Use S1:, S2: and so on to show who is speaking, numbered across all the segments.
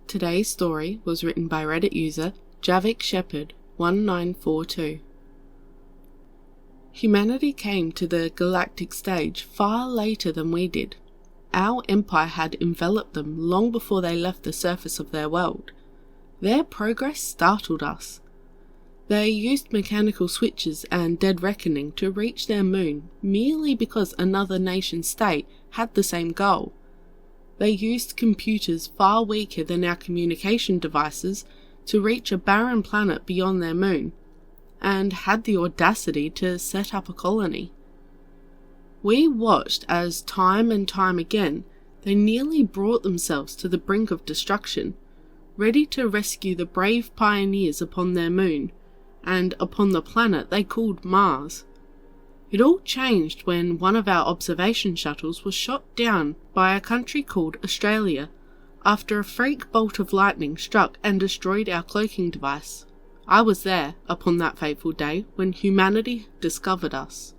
S1: Today's story was written by Reddit user Javik Shepherd 1942. Humanity came to the galactic stage far later than we did. Our empire had enveloped them long before they left the surface of their world. Their progress startled us. They used mechanical switches and dead reckoning to reach their moon merely because another nation-state had the same goal. They used computers far weaker than our communication devices to reach a barren planet beyond their moon, and had the audacity to set up a colony. We watched as time and time again they nearly brought themselves to the brink of destruction, ready to rescue the brave pioneers upon their moon, and upon the planet they called Mars. It all changed when one of our observation shuttles was shot down by a country called Australia after a freak bolt of lightning struck and destroyed our cloaking device. I was there upon that fateful day when humanity discovered us.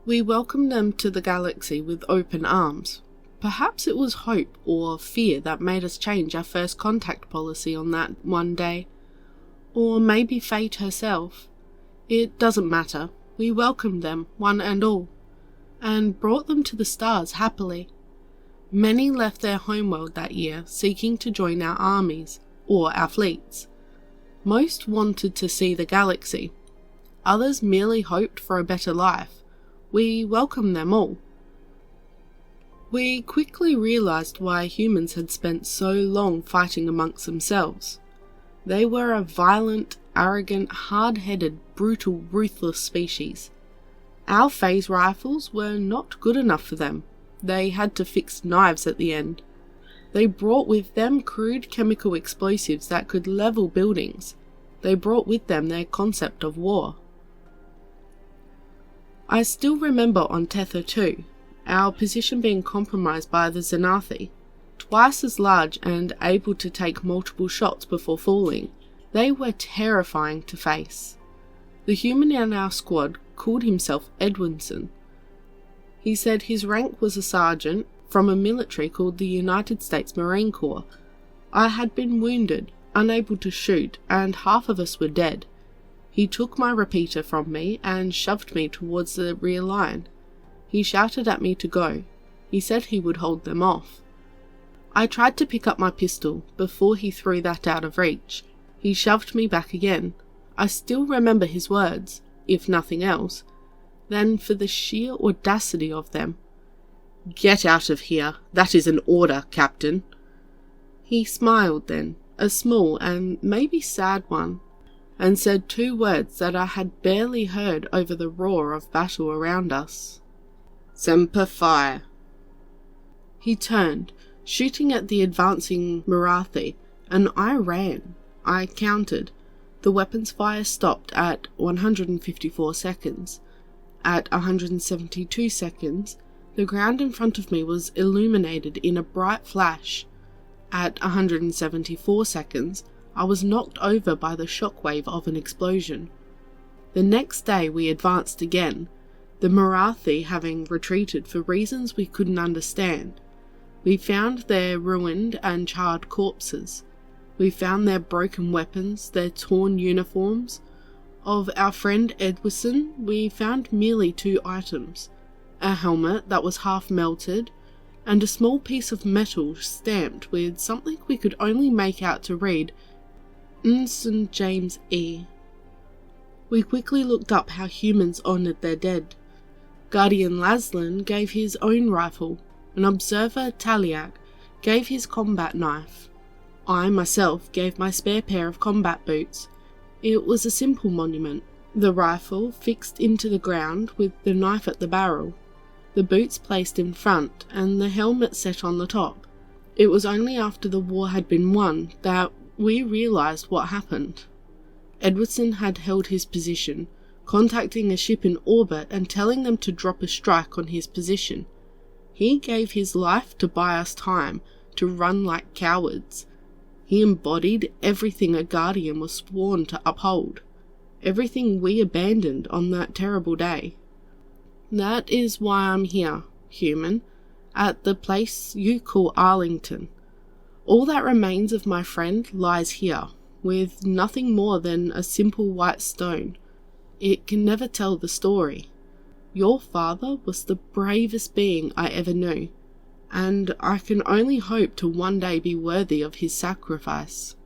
S1: We welcomed them to the galaxy with open arms. Perhaps it was hope or fear that made us change our first contact policy on that one day. Or maybe fate herself. It doesn't matter. We welcomed them, one and all, and brought them to the stars happily. Many left their homeworld that year seeking to join our armies, or our fleets. Most wanted to see the galaxy. Others merely hoped for a better life. We welcomed them all. We quickly realized why humans had spent so long fighting amongst themselves. They were a violent, arrogant, hard-headed, brutal, ruthless species. Our phase rifles were not good enough for them. They had to fix knives at the end. They brought with them crude chemical explosives that could level buildings. They brought with them their concept of war. I still remember on Tether 2, our position being compromised by the Xanathi. Twice as large and able to take multiple shots before falling, they were terrifying to face. The human in our squad called himself Edwinson. He said his rank was a sergeant from a military called the United States Marine Corps. I had been wounded, unable to shoot, and half of us were dead. He took my repeater from me and shoved me towards the rear line. He shouted at me to go. He said he would hold them off. I tried to pick up my pistol before he threw that out of reach. He shoved me back again. I still remember his words, if nothing else. Then for the sheer audacity of them. "Get out of here. That is an order, Captain." He smiled then, a small and maybe sad one, and said two words that I had barely heard over the roar of battle around us. "Semper Fi." He turned, shooting at the advancing Marathi, and I ran. I counted. The weapon's fire stopped at 154 seconds. At 172 seconds, the ground in front of me was illuminated in a bright flash. At 174 seconds, I was knocked over by the shockwave of an explosion. The next day we advanced again, the Marathi having retreated for reasons we couldn't understand. We found their ruined and charred corpses. We found their broken weapons, their torn uniforms. Of our friend Edwinson, we found merely two items: a helmet that was half melted, and a small piece of metal stamped with something we could only make out to read St. James E. We quickly looked up how humans honoured their dead. Guardian Laslan gave his own rifle. An observer, Taliak, gave his combat knife. I myself gave my spare pair of combat boots. It was a simple monument, the rifle fixed into the ground with the knife at the barrel, the boots placed in front, and the helmet set on the top. It was only after the war had been won that we realised what happened. Edwardson had held his position, contacting a ship in orbit and telling them to drop a strike on his position. He gave his life to buy us time to run like cowards. He embodied everything a Guardian was sworn to uphold, everything we abandoned on that terrible day. That is why I'm here, human, at the place you call Arlington. All that remains of my friend lies here, with nothing more than a simple white stone. It can never tell the story. Your father was the bravest being I ever knew, and I can only hope to one day be worthy of his sacrifice."